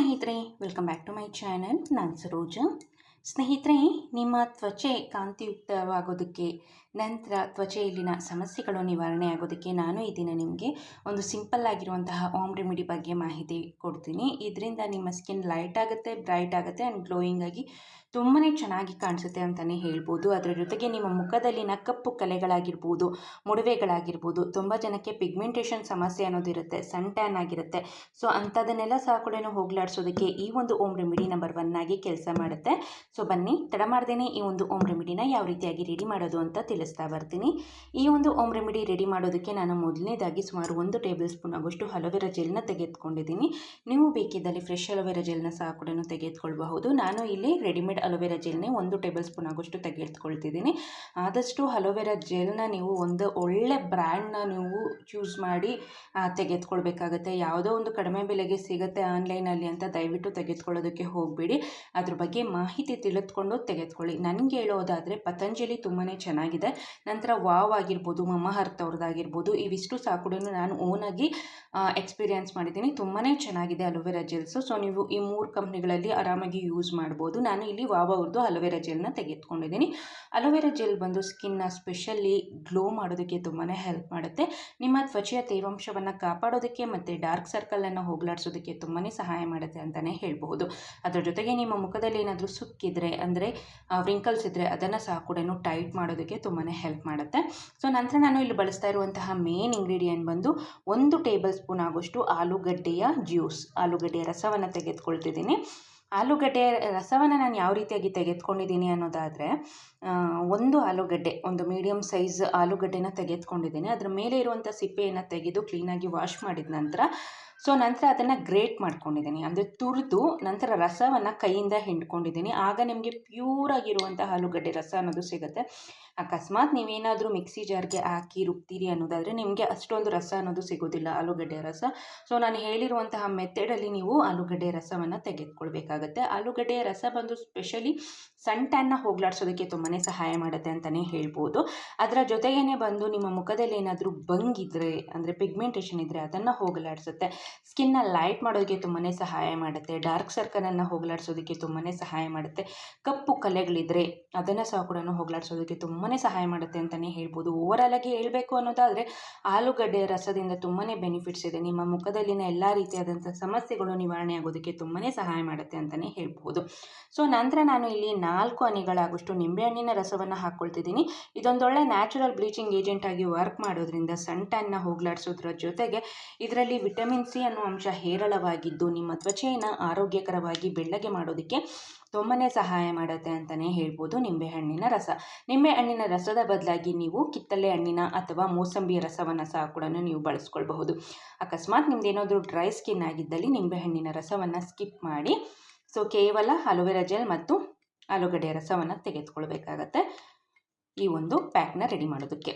ಸ್ನೇಹಿತರೆ, welcome back to my channel. ನಾನು ಸರೋಜ. ಸ್ನೇಹಿತರೆ, ನಿಮ್ಮ ತ್ವಚೆ ಕಾಂತಿಯುಕ್ತವಾಗೋದಕ್ಕೆ, ನಂತರ ತ್ವಚೆಯಲ್ಲಿನ ಸಮಸ್ಯೆಗಳು ನಿವಾರಣೆ ಆಗೋದಕ್ಕೆ ನಾನು ಈ ದಿನ ನಿಮಗೆ ಒಂದು ಸಿಂಪಲ್ ಆಗಿರುವಂತಹ ಹೋಮ್ ರೆಮಿಡಿ ಬಗ್ಗೆ ಮಾಹಿತಿ ಕೊಡ್ತೀನಿ. ಇದರಿಂದ ನಿಮ್ಮ ಸ್ಕಿನ್ ಲೈಟ್ ಆಗುತ್ತೆ, ಬ್ರೈಟ್ ಆಗುತ್ತೆ ಆ್ಯಂಡ್ ಗ್ಲೋಯಿಂಗ್ ಆಗಿ ತುಂಬಾ ಚೆನ್ನಾಗಿ ಕಾಣಿಸುತ್ತೆ ಅಂತಲೇ ಹೇಳ್ಬೋದು. ಅದರ ಜೊತೆಗೆ ನಿಮ್ಮ ಮುಖದಲ್ಲಿನ ಕಪ್ಪು ಕಲೆಗಳಾಗಿರ್ಬೋದು, ಮೊಡವೆಗಳಾಗಿರ್ಬೋದು, ತುಂಬ ಜನಕ್ಕೆ ಪಿಗ್ಮೆಂಟೇಷನ್ ಸಮಸ್ಯೆ ಅನ್ನೋದಿರುತ್ತೆ, ಸನ್ ಟ್ಯಾನ್ ಆಗಿರುತ್ತೆ. ಸೊ ಅಂಥದನ್ನೆಲ್ಲ ಸಹ ಕೂಡ ಹೋಗಲಾಡಿಸೋದಕ್ಕೆ ಈ ಒಂದು ಹೋಮ್ ರೆಮಿಡಿ ನಂಬರ್ 1 ಆಗಿ ಕೆಲಸ ಮಾಡುತ್ತೆ. ಸೊ ಬನ್ನಿ, ತಡ ಮಾಡ್ದೇನೆ ಈ ಒಂದು ಹೋಮ್ ರೆಮಿಡಿನ ಯಾವ ರೀತಿಯಾಗಿ ರೆಡಿ ಮಾಡೋದು ಅಂತ ತಿಳಿಸ್ತಾ ಬರ್ತೀನಿ. ಈ ಒಂದು ಹೋಮ್ ರೆಮಿಡಿ ರೆಡಿ ಮಾಡೋದಕ್ಕೆ ನಾನು ಮೊದಲನೇದಾಗಿ ಸುಮಾರು 1 ಟೇಬಲ್ ಸ್ಪೂನ್ ಆಗೋಷ್ಟು ಅಲೋವೆರಾ ಜೆಲ್ನ ತೆಗೆದುಕೊಂಡಿದ್ದೀನಿ. ನೀವು ಬೇಕಿದ್ದಲ್ಲಿ ಫ್ರೆಶ್ ಅಲೋವೆರಾ ಜೆಲ್ನ ಸಹ ಕೂಡ ತೆಗೆದುಕೊಳ್ಬಹುದು. ನಾನು ಇಲ್ಲಿ ರೆಡಿಮೇಡ್ ಅಲೋವೆರಾ ಜೆಲ್ನೇ 1 ಟೇಬಲ್ ಸ್ಪೂನ್ ಆಗೋಷ್ಟು ತೆಗೆದುಕೊಳ್ತಿದ್ದೀನಿ. ಆದಷ್ಟು ಅಲೋವೆರಾ ಜೆಲ್ನ ನೀವು ಒಂದು ಒಳ್ಳೆ ಬ್ರ್ಯಾಂಡ್ನ ನೀವು ಚೂಸ್ ಮಾಡಿ ತೆಗೆದುಕೊಳ್ಬೇಕಾಗತ್ತೆ. ಯಾವುದೋ ಒಂದು ಕಡಿಮೆ ಬೆಲೆಗೆ ಸಿಗುತ್ತೆ ಆನ್ಲೈನಲ್ಲಿ ಅಂತ ದಯವಿಟ್ಟು ತೆಗೆದುಕೊಳ್ಳೋದಕ್ಕೆ ಹೋಗಬೇಡಿ. ಅದ್ರ ಬಗ್ಗೆ ಮಾಹಿತಿ ತಿಳಿದುಕೊಂಡು ತೆಗೆದುಕೊಳ್ಳಿ. ನನಗೆ ಹೇಳೋದಾದರೆ ಪತಂಜಲಿ ತುಂಬಾ ಚೆನ್ನಾಗಿದೆ. ನಂತರ ವಾವ್ ಆಗಿರ್ಬೋದು, ಮಮಹರ್ತ್ ಅವ್ರದ್ದಾಗಿರ್ಬೋದು, ಇವಿಷ್ಟು ಸಹ ಕೂಡ ನಾನು ಓನಾಗಿ ಎಕ್ಸ್ಪೀರಿಯನ್ಸ್ ಮಾಡಿದ್ದೀನಿ. ತುಂಬಾ ಚೆನ್ನಾಗಿದೆ ಅಲೋವೆರಾ ಜೆಲ್ಸು. ಸೊ ನೀವು ಈ 3 ಕಂಪ್ನಿಗಳಲ್ಲಿ ಆರಾಮಾಗಿ ಯೂಸ್ ಮಾಡ್ಬೋದು. ನಾನು ಇಲ್ಲಿ ವಾವ್ ಅವ್ರದ್ದು ಅಲೋವೆರಾ ಜೆಲ್ನ ತೆಗೆದುಕೊಂಡಿದ್ದೀನಿ. ಅಲೋವೆರಾ ಜೆಲ್ ಬಂದು ಸ್ಕಿನ್ನ ಸ್ಪೆಷಲಿ ಗ್ಲೋ ಮಾಡೋದಕ್ಕೆ ತುಂಬಾ ಹೆಲ್ಪ್ ಮಾಡುತ್ತೆ. ನಿಮ್ಮ ತ್ವಚೆಯ ತೇವಾಂಶವನ್ನು ಕಾಪಾಡೋದಕ್ಕೆ ಮತ್ತು ಡಾರ್ಕ್ ಸರ್ಕಲನ್ನು ಹೋಗಲಾಡಿಸೋದಕ್ಕೆ ತುಂಬಾ ಸಹಾಯ ಮಾಡುತ್ತೆ ಅಂತಲೇ ಹೇಳ್ಬಹುದು. ಅದರ ಜೊತೆಗೆ ನಿಮ್ಮ ಮುಖದಲ್ಲಿ ಏನಾದರೂ ಸುಕ್ಕಿದ್ರೆ, ಅಂದರೆ ವ್ರಿಂಕಲ್ಸ್ ಇದ್ದರೆ ಅದನ್ನು ಸಹ ಕೂಡ ಟೈಟ್ ಮಾಡೋದಕ್ಕೆ ತುಂಬಾ ಹೆಲ್ಪ್ ಮಾಡುತ್ತೆ. ಸೊ ನಂತರ ನಾನು ಇಲ್ಲಿ ಬಳಸ್ತಾ ಇರುವಂತಹ ಮೇನ್ ಇಂಗ್ರೀಡಿಯೆಂಟ್ ಬಂದು 1 ಟೇಬಲ್ ಸ್ಪೂನ್ ಆಗೋಷ್ಟು ಆಲೂಗಡ್ಡೆಯ ಜ್ಯೂಸ್, ಆಲೂಗಡ್ಡೆಯ ರಸವನ್ನು ತೆಗೆದುಕೊಳ್ತಿದ್ದೀನಿ. ಆಲೂಗಡ್ಡೆಯ ರಸವನ್ನು ನಾನು ಯಾವ ರೀತಿಯಾಗಿ ತೆಗೆದುಕೊಂಡಿದ್ದೀನಿ ಅನ್ನೋದಾದರೆ, ಒಂದು ಆಲೂಗಡ್ಡೆ, ಒಂದು ಮೀಡಿಯಮ್ ಸೈಜ್ ಆಲೂಗಡ್ಡೆನ ತೆಗೆದುಕೊಂಡಿದ್ದೀನಿ. ಅದರ ಮೇಲೆ ಇರುವಂಥ ಸಿಪ್ಪೆಯನ್ನು ತೆಗೆದು ಕ್ಲೀನಾಗಿ ವಾಶ್ ಮಾಡಿದ ನಂತರ ಅದನ್ನು ಗ್ರೇಟ್ ಮಾಡ್ಕೊಂಡಿದ್ದೀನಿ. ಅಂದರೆ ತುರಿದು ನಂತರ ರಸವನ್ನು ಕೈಯಿಂದ ಹಿಂಡ್ಕೊಂಡಿದ್ದೀನಿ. ಆಗ ನಿಮಗೆ ಪ್ಯೂರ್ ಆಗಿರುವಂಥ ಆಲೂಗಡ್ಡೆ ರಸ ಅನ್ನೋದು ಸಿಗುತ್ತೆ. ಅಕಸ್ಮಾತ್ ನೀವೇನಾದರೂ ಮಿಕ್ಸಿ ಜಾರ್ಗೆ ಹಾಕಿ ರುಬ್ತೀರಿ ಅನ್ನೋದಾದರೆ ನಿಮಗೆ ಅಷ್ಟೊಂದು ರಸ ಅನ್ನೋದು ಸಿಗೋದಿಲ್ಲ, ಆಲೂಗಡ್ಡೆ ರಸ. ಸೊ ನಾನು ಹೇಳಿರುವಂತಹ ಮೆಥಡಲ್ಲಿ ನೀವು ಆಲೂಗಡ್ಡೆ ರಸವನ್ನು ತೆಗೆದುಕೊಳ್ಬೇಕಾಗತ್ತೆ. ಆಲೂಗಡ್ಡೆಯ ರಸ ಬಂದು ಸ್ಪೆಷಲಿ ಸನ್ ಟ್ಯಾನ್ನ ಹೋಗಲಾಡಿಸೋದಕ್ಕೆ ತುಂಬಾ ಸಹಾಯ ಮಾಡುತ್ತೆ ಅಂತಲೇ ಹೇಳ್ಬೋದು. ಅದರ ಜೊತೆಗೇ ಬಂದು ನಿಮ್ಮ ಮುಖದಲ್ಲಿ ಏನಾದರೂ ಬಂಗಿದ್ರೆ, ಅಂದರೆ ಪಿಗ್ಮೆಂಟೇಷನ್ ಇದ್ದರೆ ಅದನ್ನು ಹೋಗಲಾಡಿಸುತ್ತೆ. ಸ್ಕಿನ್ನ ಲೈಟ್ ಮಾಡೋದಕ್ಕೆ ತುಂಬಾ ಸಹಾಯ ಮಾಡುತ್ತೆ. ಡಾರ್ಕ್ ಸರ್ಕಲನ್ನು ಹೋಗಲಾಡಿಸೋದಕ್ಕೆ ತುಂಬಾ ಸಹಾಯ ಮಾಡುತ್ತೆ. ಕಪ್ಪು ಕಲೆಗಳಿದ್ದರೆ ಅದನ್ನು ಸಹ ಕೂಡ ಹೋಗಲಾಡಿಸೋದಕ್ಕೆ ತುಂಬಾ ಸಹಾಯ ಮಾಡುತ್ತೆ ಅಂತಲೇ ಹೇಳ್ಬೋದು. ಓವರಾಲ್ ಆಗಿ ಹೇಳಬೇಕು ಅನ್ನೋದಾದರೆ ಆಲೂಗಡ್ಡೆಯ ರಸದಿಂದ ತುಂಬಾ ಬೆನಿಫಿಟ್ಸ್ ಇದೆ. ನಿಮ್ಮ ಮುಖದಲ್ಲಿನ ಎಲ್ಲ ರೀತಿಯಾದಂಥ ಸಮಸ್ಯೆಗಳು ನಿವಾರಣೆ ಆಗೋದಕ್ಕೆ ತುಂಬಾ ಸಹಾಯ ಮಾಡುತ್ತೆ ಅಂತಲೇ ಹೇಳ್ಬೋದು. ಸೊ ನಂತರ ನಾನು ಇಲ್ಲಿ 4 ಹನಿಗಳಾಗೋಷ್ಟು ನಿಂಬೆಹಣ್ಣಿನ ರಸವನ್ನು ಹಾಕ್ಕೊಳ್ತಿದ್ದೀನಿ. ಇದೊಂದೊಳ್ಳೆ ನ್ಯಾಚುರಲ್ ಬ್ಲೀಚಿಂಗ್ ಏಜೆಂಟ್ ಆಗಿ ವರ್ಕ್ ಮಾಡೋದ್ರಿಂದ ಸನ್ ಟ್ಯಾನ್ನ ಹೋಗಲಾಡಿಸೋದ್ರ ಜೊತೆಗೆ ಇದರಲ್ಲಿ ವಿಟಮಿನ್ ಸಿ ಅನ್ನೋ ಅಂಶ ಹೇರಳವಾಗಿದ್ದು ನಿಮ್ಮ ತ್ವಚೆಯನ್ನು ಆರೋಗ್ಯಕರವಾಗಿ ಬೆಳ್ಳಗೆ ಮಾಡೋದಕ್ಕೆ ತುಂಬಾ ಸಹಾಯ ಮಾಡುತ್ತೆ ಅಂತಲೇ ಹೇಳ್ಬೋದು. ನಿಂಬೆಹಣ್ಣಿನ ರಸದ ಬದಲಾಗಿ ನೀವು ಕಿತ್ತಳೆ ಹಣ್ಣಿನ ಅಥವಾ ಮೋಸಂಬಿಯ ರಸವನ್ನು ಸಹ ಕೂಡ ನೀವು ಬಳಸ್ಕೊಳ್ಬಹುದು. ಅಕಸ್ಮಾತ್ ನಿಮ್ದೇನಾದರೂ ಡ್ರೈ ಸ್ಕಿನ್ ಆಗಿದ್ದಲ್ಲಿ ನಿಂಬೆಹಣ್ಣಿನ ರಸವನ್ನು ಸ್ಕಿಪ್ ಮಾಡಿ ಸೊ ಕೇವಲ ಅಲೋವೆರಾ ಜೆಲ್ ಮತ್ತು ಆಲೂಗಡ್ಡೆಯ ರಸವನ್ನು ತೆಗೆದುಕೊಳ್ಬೇಕಾಗತ್ತೆ ಈ ಒಂದು ಪ್ಯಾಕ್ನ ರೆಡಿ ಮಾಡೋದಕ್ಕೆ.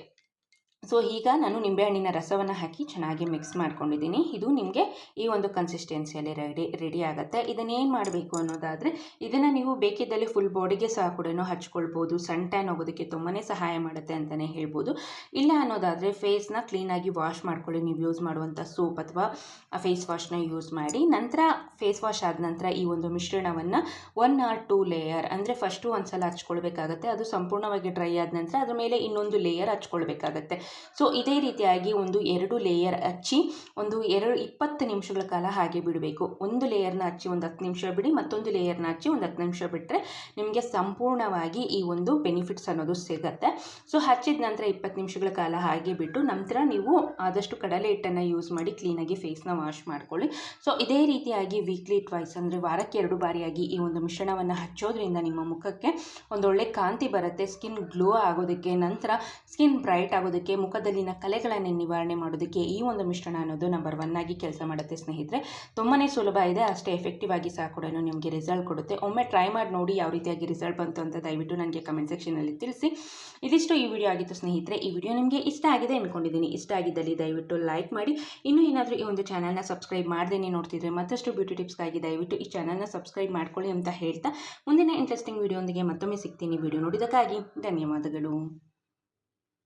ಸೊ ಈಗ ನಾನು ನಿಂಬೆಹಣ್ಣಿನ ರಸವನ್ನು ಹಾಕಿ ಚೆನ್ನಾಗಿ ಮಿಕ್ಸ್ ಮಾಡ್ಕೊಂಡಿದ್ದೀನಿ. ಇದು ನಿಮಗೆ ಈ ಒಂದು ಕನ್ಸಿಸ್ಟೆನ್ಸಿಯಲ್ಲಿ ರೆಡಿ ಆಗುತ್ತೆ. ಇದನ್ನೇನು ಮಾಡಬೇಕು ಅನ್ನೋದಾದರೆ, ಇದನ್ನು ನೀವು ಬೇಕಿದ್ದಲ್ಲಿ ಫುಲ್ ಬಾಡಿಗೆ ಸಹ ಕೂಡ ಹಚ್ಕೊಳ್ಬೋದು. ಸನ್ ಟ್ಯಾನ್ ಹೋಗೋದಕ್ಕೆ ತುಂಬಾ ಸಹಾಯ ಮಾಡುತ್ತೆ ಅಂತಲೇ ಹೇಳ್ಬೋದು. ಇಲ್ಲ ಅನ್ನೋದಾದರೆ ಫೇಸ್ನ ಕ್ಲೀನಾಗಿ ವಾಶ್ ಮಾಡ್ಕೊಳ್ಳಿ. ನೀವು ಯೂಸ್ ಮಾಡುವಂಥ ಸೋಪ್ ಅಥವಾ ಫೇಸ್ ವಾಶ್ನ ಯೂಸ್ ಮಾಡಿ. ನಂತರ ಫೇಸ್ ವಾಶ್ ಆದ ನಂತರ ಈ ಒಂದು ಮಿಶ್ರಣವನ್ನು 1 or 2 ಲೇಯರ್, ಅಂದರೆ ಫಸ್ಟು ಒಂದು ಸಲ ಹಚ್ಕೊಳ್ಬೇಕಾಗತ್ತೆ. ಅದು ಸಂಪೂರ್ಣವಾಗಿ ಡ್ರೈ ಆದ ನಂತರ ಅದ್ರ ಮೇಲೆ ಇನ್ನೊಂದು ಲೇಯರ್ ಹಚ್ಕೊಳ್ಬೇಕಾಗತ್ತೆ. ಸೊ ಇದೇ ರೀತಿಯಾಗಿ ಒಂದು 2 ಲೇಯರ್ ಹಚ್ಚಿ ಒಂದು 20 ನಿಮಿಷಗಳ ಕಾಲ ಹಾಗೆ ಬಿಡಬೇಕು. ಒಂದು ಲೇಯರ್ನ ಹಚ್ಚಿ ಒಂದು 10 ನಿಮಿಷ ಬಿಡಿ, ಮತ್ತೊಂದು ಲೇಯರ್ನ ಹಚ್ಚಿ ಒಂದು 10 ನಿಮಿಷ ಬಿಟ್ಟರೆ ನಿಮಗೆ ಸಂಪೂರ್ಣವಾಗಿ ಈ ಒಂದು ಬೆನಿಫಿಟ್ಸ್ ಅನ್ನೋದು ಸಿಗುತ್ತೆ. ಸೊ ಹಚ್ಚಿದ ನಂತರ 20 ನಿಮಿಷಗಳ ಕಾಲ ಹಾಗೆ ಬಿಟ್ಟು ನಂತರ ನೀವು ಆದಷ್ಟು ಕಡಲೆ ಹಿಟ್ಟನ್ನು ಯೂಸ್ ಮಾಡಿ ಕ್ಲೀನಾಗಿ ಫೇಸ್ನ ವಾಶ್ ಮಾಡ್ಕೊಳ್ಳಿ. ಸೊ ಇದೇ ರೀತಿಯಾಗಿ ವೀಕ್ಲಿ ಟ್ವೈಸ್, ಅಂದರೆ ವಾರಕ್ಕೆ 2 ಬಾರಿಯಾಗಿ ಈ ಒಂದು ಮಿಶ್ರಣವನ್ನು ಹಚ್ಚೋದ್ರಿಂದ ನಿಮ್ಮ ಮುಖಕ್ಕೆ ಒಂದೊಳ್ಳೆ ಕಾಂತಿ ಬರುತ್ತೆ. ಸ್ಕಿನ್ ಗ್ಲೋ ಆಗೋದಕ್ಕೆ, ನಂತರ ಸ್ಕಿನ್ ಬ್ರೈಟ್ ಆಗೋದಕ್ಕೆ, ಮುಖದಲ್ಲಿನ ಕಲೆಗಳನ್ನು ನಿವಾರಣೆ ಮಾಡೋದಕ್ಕೆ ಈ ಒಂದು ಮಿಶ್ರಣ ಅನ್ನೋದು ನಂಬರ್ 1 ಆಗಿ ಕೆಲಸ ಮಾಡುತ್ತೆ ಸ್ನೇಹಿತರೆ. ತುಂಬಾ ಸುಲಭ ಇದೆ, ಅಷ್ಟೇ ಎಫೆಕ್ಟಿವ್ ಆಗಿ ಸಹ ಕೂಡ ನಿಮಗೆ ರಿಸಲ್ಟ್ ಕೊಡುತ್ತೆ. ಒಮ್ಮೆ ಟ್ರೈ ಮಾಡಿ ನೋಡಿ ಯಾವ ರೀತಿಯಾಗಿ ರಿಸಲ್ಟ್ ಬಂತು ಅಂತ ದಯವಿಟ್ಟು ನನಗೆ ಕಮೆಂಟ್ ಸೆಕ್ಷನಲ್ಲಿ ತಿಳಿಸಿ. ಇದಿಷ್ಟು ಈ ವಿಡಿಯೋ ಆಗಿತ್ತು ಸ್ನೇಹಿತರೆ. ಈ ವಿಡಿಯೋ ನಿಮಗೆ ಇಷ್ಟ ಆಗಿದೆ ಅಂದ್ಕೊಂಡಿದ್ದೀನಿ. ಇಷ್ಟ ಆಗಿದ್ದಲ್ಲಿ ದಯವಿಟ್ಟು ಲೈಕ್ ಮಾಡಿ. ಇನ್ನೂ ಏನಾದರೂ ಈ ಒಂದು ಚಾನಲ್ನ ಸಬ್ಸ್ಕ್ರೈಬ್ ಮಾಡ್ದೇನೆ ನೋಡ್ತಿದ್ರೆ ಮತ್ತಷ್ಟು ಬ್ಯೂಟಿ ಟಿಪ್ಸ್ಗಾಗಿ ದಯವಿಟ್ಟು ಈ ಚಾನಲ್ನ ಸಬ್ಸ್ಕ್ರೈಬ್ ಮಾಡ್ಕೊಳ್ಳಿ ಅಂತ ಹೇಳ್ತಾ ಮುಂದಿನ ಇಂಟ್ರೆಸ್ಟಿಂಗ್ ವಿಡಿಯೋಂದಿಗೆ ಮತ್ತೊಮ್ಮೆ ಸಿಗ್ತೀನಿ. ವಿಡಿಯೋ ನೋಡಿದ್ದಕ್ಕಾಗಿ ಧನ್ಯವಾದಗಳು.